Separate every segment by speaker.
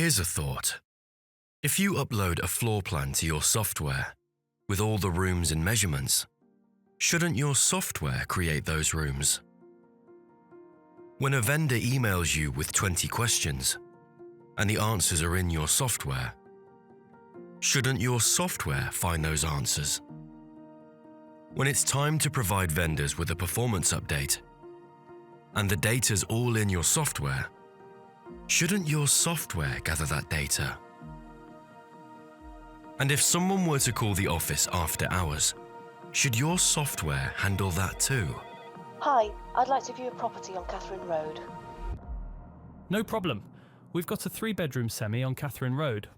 Speaker 1: Here's a thought. If you upload a floor plan to your software with all the rooms and measurements, shouldn't your software create those rooms? When a vendor emails you with 20 questions and the answers are in your software, shouldn't your software find those answers? When it's time to provide vendors with a performance update and the data's all in your software, shouldn't your software gather that data? And if someone were to call the office after hours, should your software handle that too?
Speaker 2: Hi, I'd like to view a property on Catherine Road.
Speaker 3: No problem. We've got a 3-bedroom semi on Catherine Road.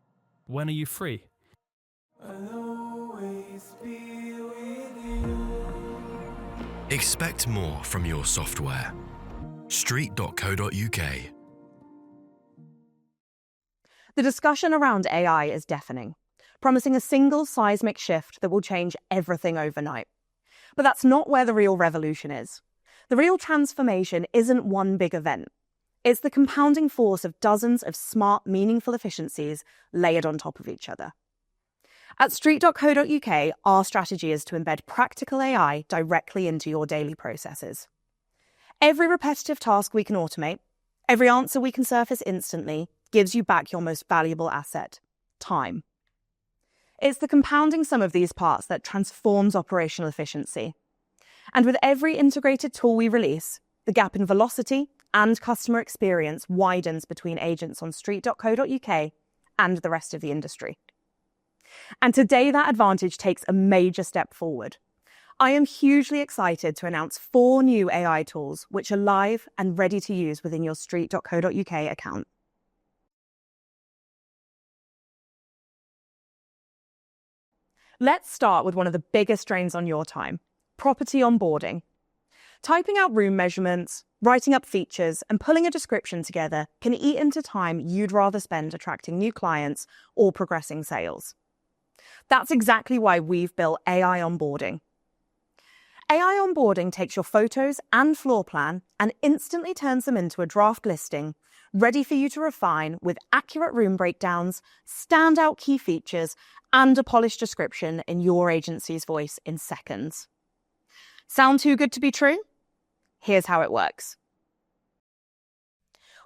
Speaker 3: When are you free?
Speaker 1: Expect more from your software. street.co.uk.
Speaker 4: The discussion around AI is deafening, promising a single seismic shift that will change everything overnight. But that's not where the real revolution is. The real transformation isn't one big event. It's the compounding force of dozens of smart, meaningful efficiencies layered on top of each other. At street.co.uk, our strategy is to embed practical AI directly into your daily processes. Every repetitive task we can automate, every answer we can surface instantly, gives you back your most valuable asset, time. It's the compounding sum of these parts that transforms operational efficiency. And with every integrated tool we release, the gap in velocity and customer experience widens between agents on street.co.uk and the rest of the industry. And today that advantage takes a major step forward. I am hugely excited to announce 4 new AI tools which are live and ready to use within your street.co.uk account. Let's start with one of the biggest drains on your time, property onboarding. Typing out room measurements, writing up features, and pulling a description together can eat into time you'd rather spend attracting new clients or progressing sales. That's exactly why we've built AI Onboarding. AI Onboarding takes your photos and floor plan and instantly turns them into a draft listing, ready for you to refine with accurate room breakdowns, standout key features, and a polished description in your agency's voice in seconds. Sound too good to be true? Here's how it works.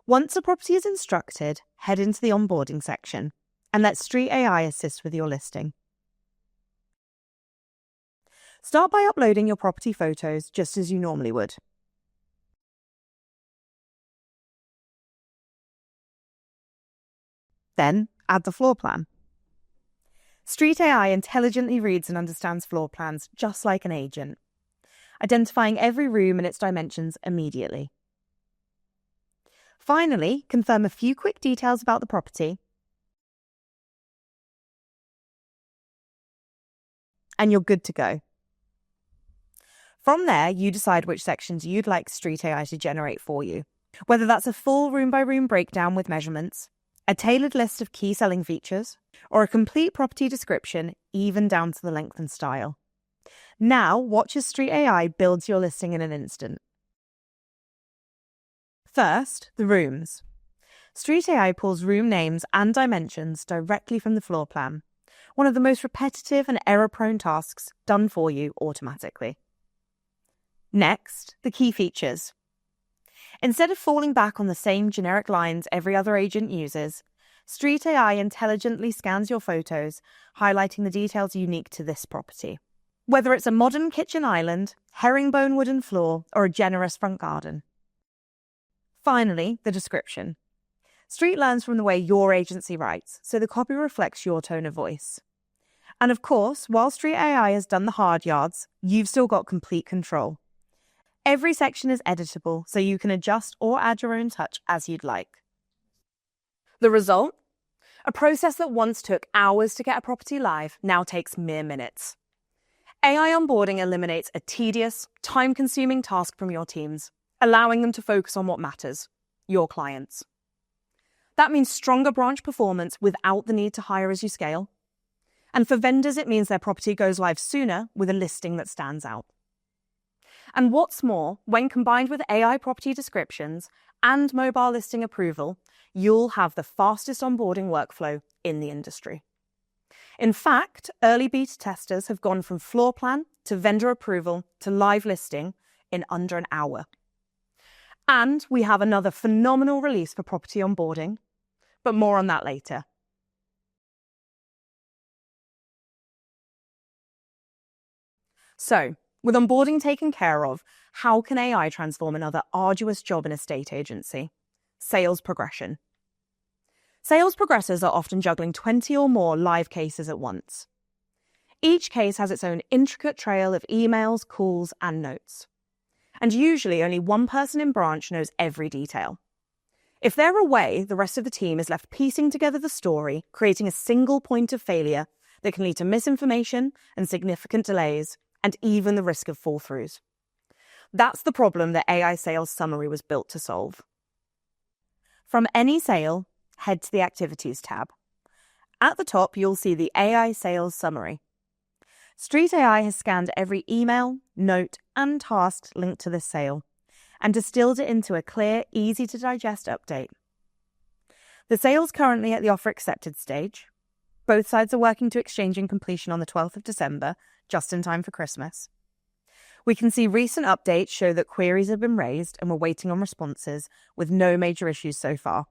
Speaker 4: Once a property is instructed, head into the onboarding section and let Street AI assist with your listing. Start by uploading your property photos just as you normally would. Then add the floor plan. Street AI intelligently reads and understands floor plans just like an agent, identifying every room and its dimensions immediately. Finally, confirm a few quick details about the property, and you're good to go. From there, you decide which sections you'd like Street AI to generate for you, whether that's a full room-by-room breakdown with measurements, a tailored list of key selling features, or a complete property description, even down to the length and style. Now, watch as Street AI builds your listing in an instant. First, the rooms. Street AI pulls room names and dimensions directly from the floor plan, one of the most repetitive and error-prone tasks done for you automatically. Next, the key features. Instead of falling back on the same generic lines every other agent uses, Street AI intelligently scans your photos, highlighting the details unique to this property. Whether it's a modern kitchen island, herringbone wooden floor, or a generous front garden. Finally, the description. Street learns from the way your agency writes, so the copy reflects your tone of voice. And of course, while Street AI has done the hard yards, you've still got complete control. Every section is editable, so you can adjust or add your own touch as you'd like. The result? A process that once took hours to get a property live now takes mere minutes. AI onboarding eliminates a tedious, time-consuming task from your teams, allowing them to focus on what matters, your clients. That means stronger branch performance without the need to hire as you scale. And for vendors, it means their property goes live sooner with a listing that stands out. And what's more, when combined with AI property descriptions and mobile listing approval, you'll have the fastest onboarding workflow in the industry. In fact, early beta testers have gone from floor plan to vendor approval to live listing in under an hour. And we have another phenomenal release for property onboarding, but more on that later. So, with onboarding taken care of, how can AI transform another arduous job in a estate agency? Sales progression. Sales progressors are often juggling 20 or more live cases at once. Each case has its own intricate trail of emails, calls, and notes. And usually only one person in branch knows every detail. If they're away, the rest of the team is left piecing together the story, creating a single point of failure that can lead to misinformation and significant delays, and even the risk of fall-throughs. That's the problem that AI Sales Summary was built to solve. From any sale, head to the Activities tab. At the top, you'll see the AI Sales Summary. Street AI has scanned every email, note, and task linked to this sale, and distilled it into a clear, easy-to-digest update. The sale's currently at the offer accepted stage. Both sides are working to exchange and completion on the 12th of December, just in time for Christmas. We can see recent updates show that queries have been raised and we're waiting on responses, with no major issues so far.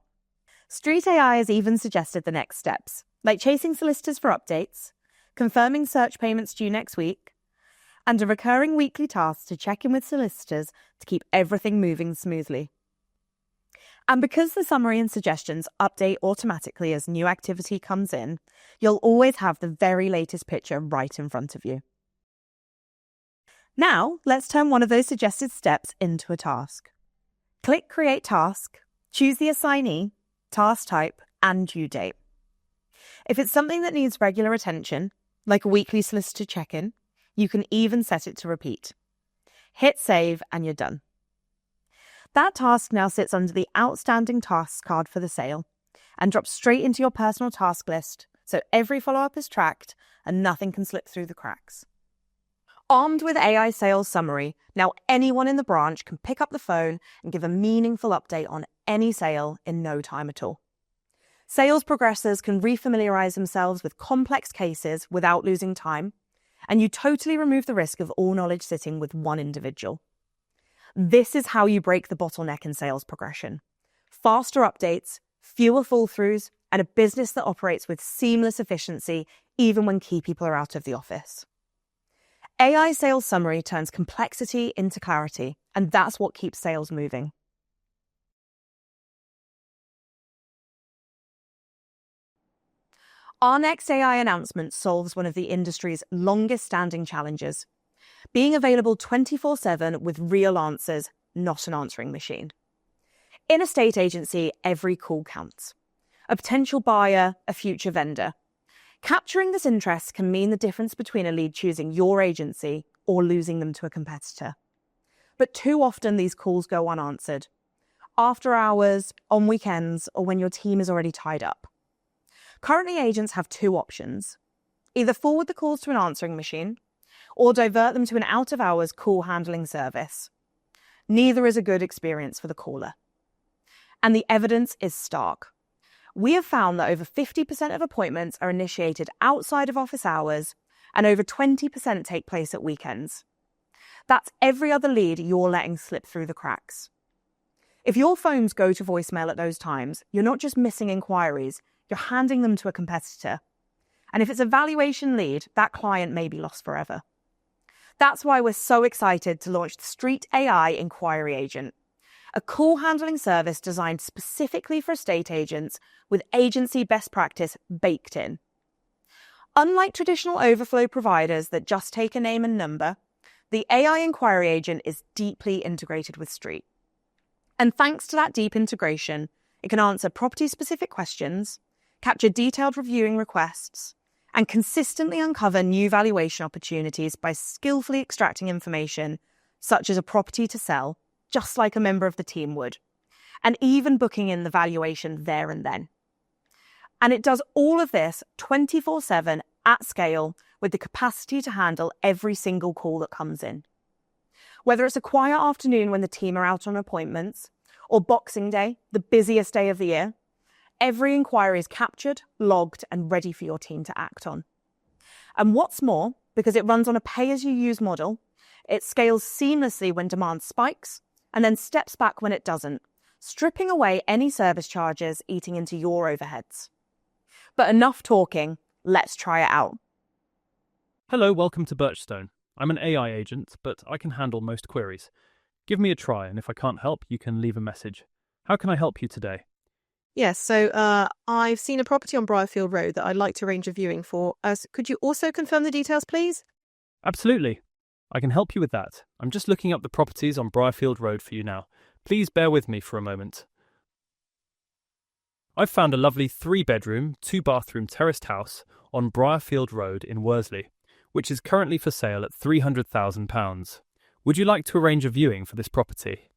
Speaker 4: Street AI has even suggested the next steps, like chasing solicitors for updates, confirming search payments due next week, and a recurring weekly task to check in with solicitors to keep everything moving smoothly. And because the summary and suggestions update automatically as new activity comes in, you'll always have the very latest picture right in front of you. Now, let's turn one of those suggested steps into a task. Click Create Task, choose the assignee, task type, and due date. If it's something that needs regular attention, like a weekly solicitor check-in, you can even set it to repeat. Hit save and you're done. That task now sits under the outstanding tasks card for the sale and drops straight into your personal task list, so every follow-up is tracked and nothing can slip through the cracks. Armed with AI Sales Summary, now anyone in the branch can pick up the phone and give a meaningful update on any sale in no time at all. Sales progressors can refamiliarize themselves with complex cases without losing time, and you totally remove the risk of all knowledge sitting with one individual. This is how you break the bottleneck in sales progression. Faster updates, fewer fall-throughs, and a business that operates with seamless efficiency even when key people are out of the office. AI Sales Summary turns complexity into clarity, and that's what keeps sales moving. Our next AI announcement solves one of the industry's longest-standing challenges, being available 24/7 with real answers, not an answering machine. In a estate agency, every call counts. A potential buyer, a future vendor. Capturing this interest can mean the difference between a lead choosing your agency or losing them to a competitor. But too often these calls go unanswered. After hours, on weekends, or when your team is already tied up. Currently, agents have two options. Either forward the calls to an answering machine or divert them to an out-of-hours call handling service. Neither is a good experience for the caller. And the evidence is stark. We have found that over 50% of appointments are initiated outside of office hours and over 20% take place at weekends. That's every other lead you're letting slip through the cracks. If your phones go to voicemail at those times, you're not just missing inquiries, you're handing them to a competitor. And if it's a valuation lead, that client may be lost forever. That's why we're so excited to launch the Street AI Inquiry Agent, a call handling service designed specifically for estate agents with agency best practice baked in. Unlike traditional overflow providers that just take a name and number, the AI Inquiry Agent is deeply integrated with Street. And thanks to that deep integration, it can answer property-specific questions, capture detailed reviewing requests, and consistently uncover new valuation opportunities by skillfully extracting information, such as a property to sell, just like a member of the team would, and even booking in the valuation there and then. And it does all of this 24/7 at scale with the capacity to handle every single call that comes in. Whether it's a quiet afternoon when the team are out on appointments, or Boxing Day, the busiest day of the year, every inquiry is captured, logged, and ready for your team to act on. And what's more, because it runs on a pay-as-you-use model, it scales seamlessly when demand spikes and then steps back when it doesn't, stripping away any service charges eating into your overheads. But enough talking, let's try it out.
Speaker 3: Hello, welcome to Birchstone. I'm an AI agent, but I can handle most queries. Give me a try, and if I can't help, you can leave a message. How can I help you today?
Speaker 5: Yes, so I've seen a property on Briarfield Road that I'd like to arrange a viewing for. Could you also confirm the details, please?
Speaker 3: Absolutely. I can help you with that. I'm just looking up the properties on Briarfield Road for you now. Please bear with me for a moment. I've found a lovely 3-bedroom, 2-bathroom terraced house on Briarfield Road in Worsley, which is currently for sale at £300,000. Would you like to arrange a viewing for this property?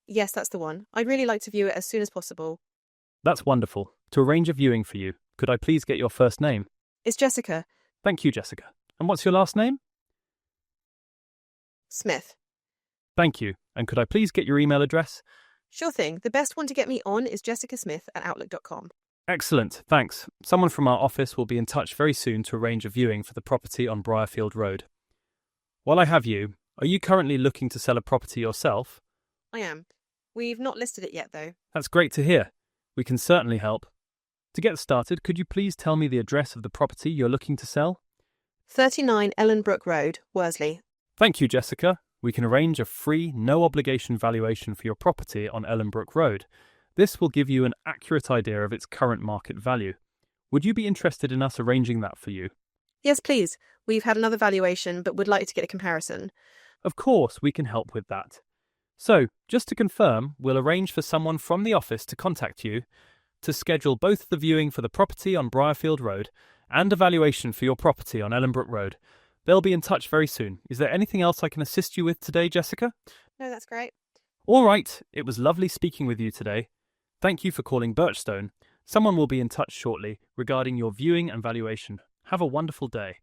Speaker 5: Yes, that's the one. I'd really like to view it as soon as possible.
Speaker 3: That's wonderful. To arrange a viewing for you, could I please get your first name?
Speaker 5: It's Jessica
Speaker 3: Thank you, Jessica. And what's your last name?
Speaker 5: Smith.
Speaker 3: Thank you. And could I please get your email address?
Speaker 5: Sure thing. The best one to get me on is jessicasmith@outlook.com.
Speaker 3: Excellent, thanks. Someone from our office will be in touch very soon to arrange a viewing for the property on Briarfield Road. While I have you, are you currently looking to sell a property yourself?
Speaker 5: I am. We've not listed it yet, though.
Speaker 3: That's great to hear. We can certainly help. To get started, could you please tell me the address of the property you're looking to sell?
Speaker 5: 39 Ellenbrook Road, Worsley.
Speaker 3: Thank you, Jessica. We can arrange a free, no-obligation valuation for your property on Ellenbrook Road. This will give you an accurate idea of its current market value. Would you be interested in us arranging that for you?
Speaker 5: Yes, please. We've had another valuation, but would like to get a comparison.
Speaker 3: Of course, we can help with that. So, just to confirm, we'll arrange for someone from the office to contact you to schedule both the viewing for the property on Briarfield Road and a valuation for your property on Ellenbrook Road. They'll be in touch very soon. Is there anything else I can assist you with today, Jessica?
Speaker 5: No, that's great.
Speaker 3: All right, it was lovely speaking with you today. Thank you for calling Birchstone. Someone will be in touch shortly regarding your viewing and valuation. Have a wonderful day.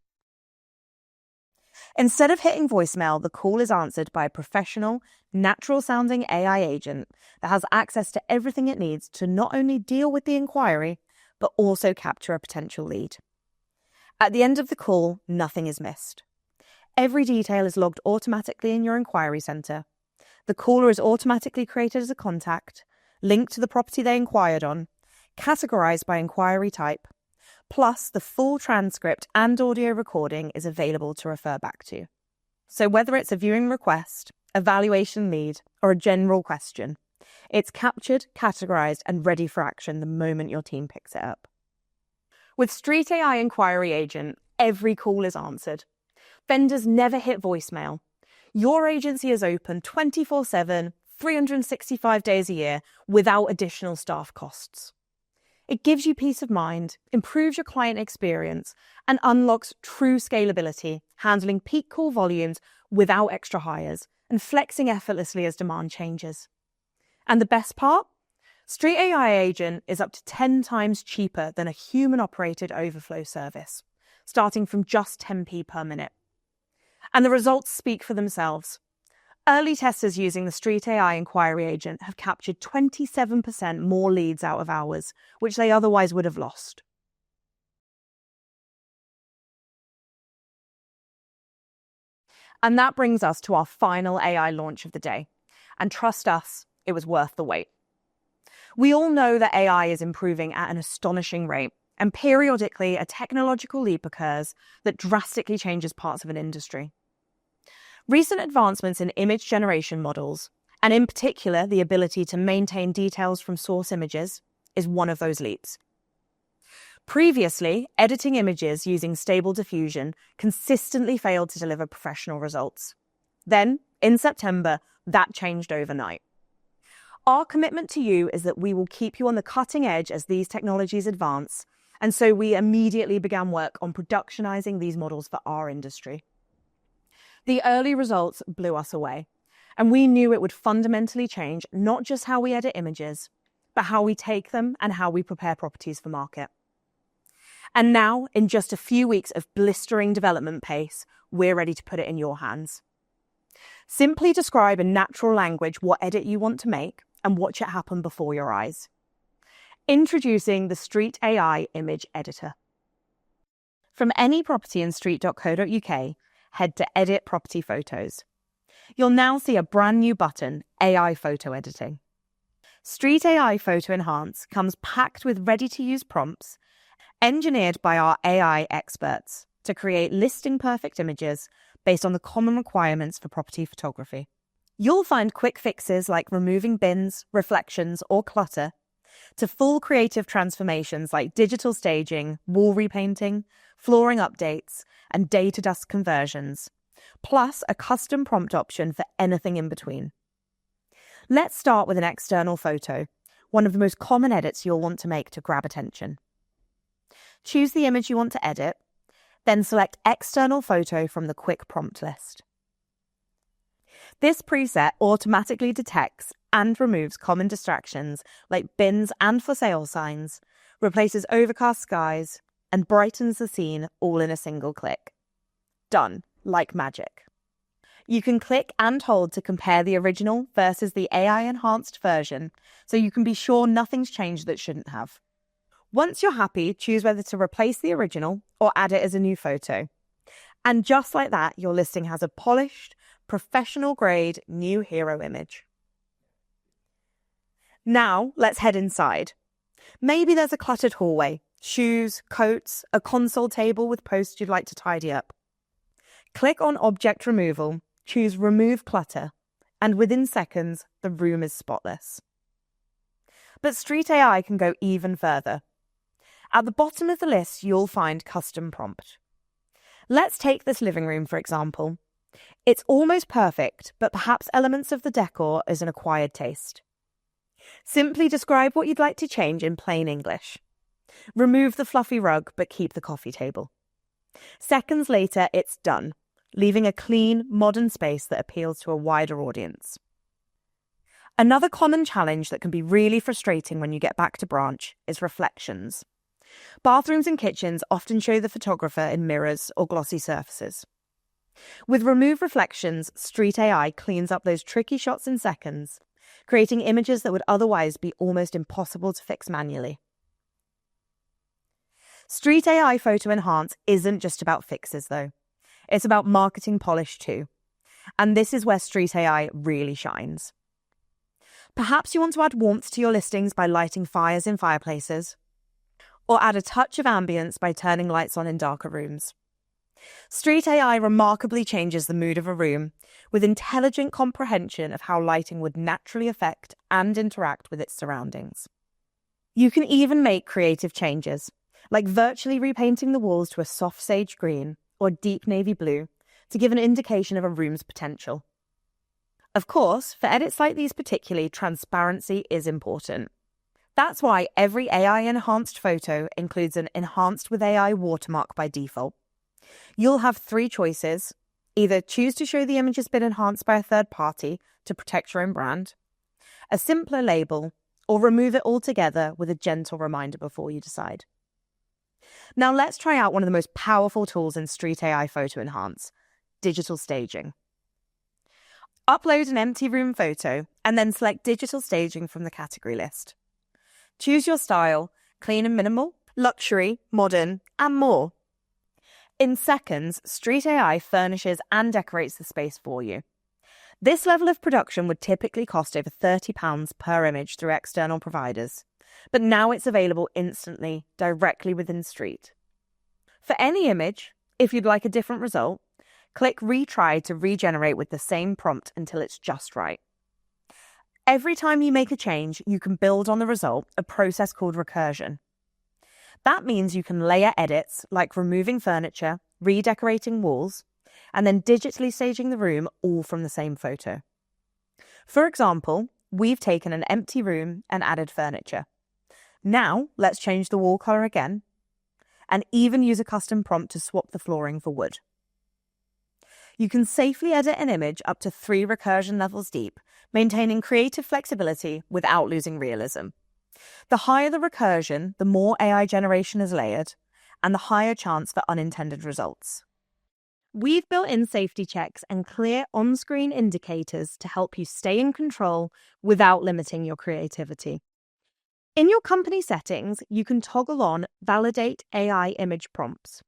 Speaker 4: Instead of hitting voicemail, the call is answered by a professional, natural-sounding AI agent that has access to everything it needs to not only deal with the inquiry, but also capture a potential lead. At the end of the call, nothing is missed. Every detail is logged automatically in your inquiry centre. The caller is automatically created as a contact, linked to the property they inquired on, categorised by inquiry type, plus the full transcript and audio recording is available to refer back to. So whether it's a viewing request, a valuation lead, or a general question, it's captured, categorised, and ready for action the moment your team picks it up. With Street AI Inquiry Agent, every call is answered. Vendors never hit voicemail. Your agency is open 24/7, 365 days a year, without additional staff costs. It gives you peace of mind, improves your client experience, and unlocks true scalability, handling peak call volumes without extra hires and flexing effortlessly as demand changes. And the best part? Street AI Agent is up to 10 times cheaper than a human-operated overflow service, starting from just 10p per minute. And the results speak for themselves. Early testers using the Street AI Inquiry Agent have captured 27% more leads out of hours, which they otherwise would have lost. And that brings us to our final AI launch of the day. And trust us, it was worth the wait. We all know that AI is improving at an astonishing rate, and periodically a technological leap occurs that drastically changes parts of an industry. Recent advancements in image generation models, and in particular the ability to maintain details from source images, is one of those leaps. Previously, editing images using Stable Diffusion consistently failed to deliver professional results. Then, in September, that changed overnight. Our commitment to you is that we will keep you on the cutting edge as these technologies advance, and so we immediately began work on productionizing these models for our industry. The early results blew us away, and we knew it would fundamentally change not just how we edit images, but how we take them and how we prepare properties for market. And now, in just a few weeks of blistering development pace, we're ready to put it in your hands. Simply describe in natural language what edit you want to make, and watch it happen before your eyes. Introducing the Street AI Image Editor. From any property in street.co.uk, head to Edit Property Photos. You'll now see a brand new button, AI Photo Editing. Street AI Photo Enhance comes packed with ready-to-use prompts engineered by our AI experts to create listing-perfect images based on the common requirements for property photography. You'll find quick fixes like removing bins, reflections, or clutter, to full creative transformations like digital staging, wall repainting, flooring updates, and day-to-dusk conversions, plus a custom prompt option for anything in between. Let's start with an external photo, one of the most common edits you'll want to make to grab attention. Choose the image you want to edit, then select External Photo from the Quick Prompt list. This preset automatically detects and removes common distractions like bins and for sale signs, replaces overcast skies, and brightens the scene all in a single click. Done, like magic. You can click and hold to compare the original versus the AI-enhanced version, so you can be sure nothing's changed that shouldn't have. Once you're happy, choose whether to replace the original or add it as a new photo. And just like that, your listing has a polished, professional-grade new hero image. Now, let's head inside. Maybe there's a cluttered hallway, shoes, coats, a console table with posts you'd like to tidy up. Click on Object Removal, choose Remove Clutter, and within seconds, the room is spotless. But Street AI can go even further. At the bottom of the list, you'll find Custom Prompt. Let's take this living room, for example. It's almost perfect, but perhaps elements of the decor is an acquired taste. Simply describe what you'd like to change in plain English. Remove the fluffy rug, but keep the coffee table. Seconds later, it's done, leaving a clean, modern space that appeals to a wider audience. Another common challenge that can be really frustrating when you get back to branch is reflections. Bathrooms and kitchens often show the photographer in mirrors or glossy surfaces. With Remove Reflections, Street AI cleans up those tricky shots in seconds, creating images that would otherwise be almost impossible to fix manually. Street AI Photo Enhance isn't just about fixes, though. It's about marketing polish too. And this is where Street AI really shines. Perhaps you want to add warmth to your listings by lighting fires in fireplaces, or add a touch of ambience by turning lights on in darker rooms. Street AI remarkably changes the mood of a room with intelligent comprehension of how lighting would naturally affect and interact with its surroundings. You can even make creative changes, like virtually repainting the walls to a soft sage green or deep navy blue to give an indication of a room's potential. Of course, for edits like these particularly, transparency is important. That's why every AI-enhanced photo includes an Enhanced with AI watermark by default. You'll have 3 choices. Either choose to show the image has been enhanced by a third party to protect your own brand, a simpler label, or remove it altogether with a gentle reminder before you decide. Now let's try out one of the most powerful tools in Street AI Photo Enhance, digital staging. Upload an empty room photo and then select digital staging from the category list. Choose your style, clean and minimal, luxury, modern, and more. In seconds, Street AI furnishes and decorates the space for you. This level of production would typically cost over £30 per image through external providers, but now it's available instantly, directly within Street. For any image, if you'd like a different result, click Retry to regenerate with the same prompt until it's just right. Every time you make a change, you can build on the result, a process called recursion. That means you can layer edits like removing furniture, redecorating walls, and then digitally staging the room all from the same photo. For example, we've taken an empty room and added furniture. Now, let's change the wall color again, and even use a custom prompt to swap the flooring for wood. You can safely edit an image up to 3 recursion levels deep, maintaining creative flexibility without losing realism. The higher the recursion, the more AI generation is layered, and the higher chance for unintended results. We've built in safety checks and clear on-screen indicators to help you stay in control without limiting your creativity. In your company settings, you can toggle on Validate AI image prompts.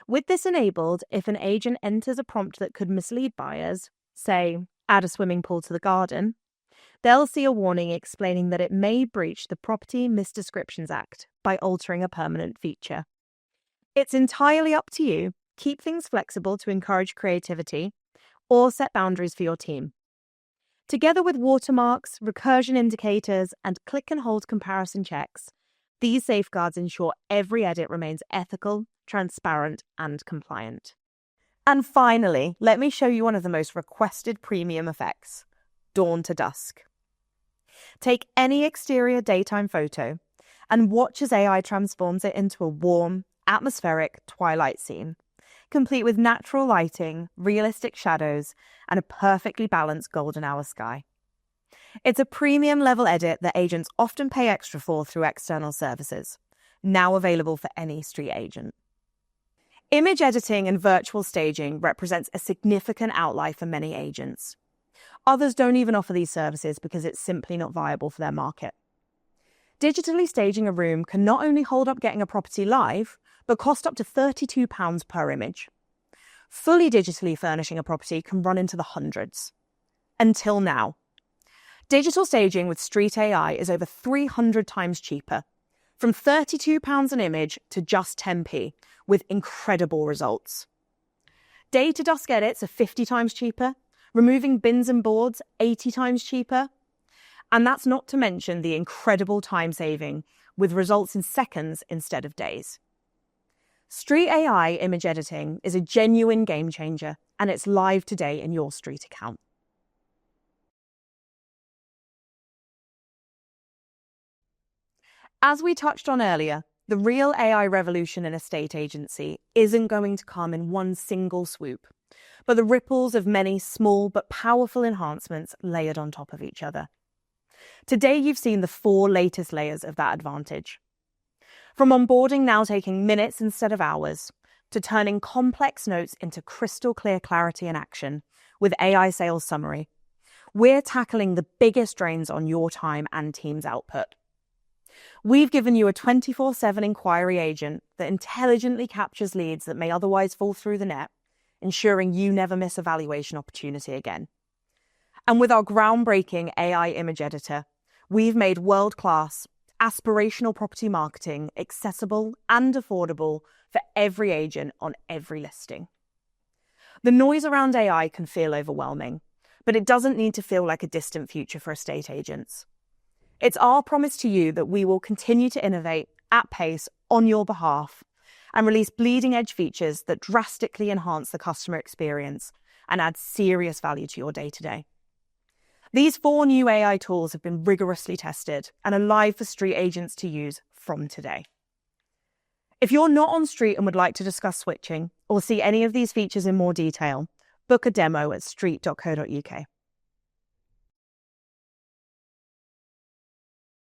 Speaker 4: With this enabled, if an agent enters a prompt that could mislead buyers, say, add a swimming pool to the garden, they'll see a warning explaining that it may breach the Property Misdescriptions Act by altering a permanent feature. It's entirely up to you. Keep things flexible to encourage creativity, or set boundaries for your team. Together with watermarks, recursion indicators, and click and hold comparison checks, these safeguards ensure every edit remains ethical, transparent, and compliant. And finally, let me show you one of the most requested premium effects, dawn to dusk. Take any exterior daytime photo and watch as AI transforms it into a warm, atmospheric twilight scene, complete with natural lighting, realistic shadows, and a perfectly balanced golden hour sky. It's a premium level edit that agents often pay extra for through external services, now available for any street agent. Image editing and virtual staging represents a significant outlay for many agents. Others don't even offer these services because it's simply not viable for their market. Digitally staging a room can not only hold up getting a property live, but cost up to £32 per image. Fully digitally furnishing a property can run into the hundreds. Until now. Digital staging with Street AI is over 300 times cheaper, from £32 an image to just 10p, with incredible results. Day to dusk edits are 50 times cheaper, removing bins and boards 80 times cheaper. And that's not to mention the incredible time saving, with results in seconds instead of days. Street AI image editing is a genuine game changer, and it's live today in your Street account. As we touched on earlier, the real AI revolution in estate agency isn't going to come in one single swoop, but the ripples of many small but powerful enhancements layered on top of each other. Today, you've seen the 4 latest layers of that advantage. From onboarding now taking minutes instead of hours, to turning complex notes into crystal clear clarity and action with AI sales summary, we're tackling the biggest drains on your time and team's output. We've given you a 24/7 inquiry agent that intelligently captures leads that may otherwise fall through the net, ensuring you never miss a valuation opportunity again. And with our groundbreaking AI image editor, we've made world-class, aspirational property marketing accessible and affordable for every agent on every listing. The noise around AI can feel overwhelming, but it doesn't need to feel like a distant future for estate agents. It's our promise to you that we will continue to innovate at pace on your behalf and release bleeding-edge features that drastically enhance the customer experience and add serious value to your day-to-day. These 4 new AI tools have been rigorously tested and are live for street agents to use from today. If you're not on Street and would like to discuss switching or see any of these features in more detail, book a demo at street.co.uk.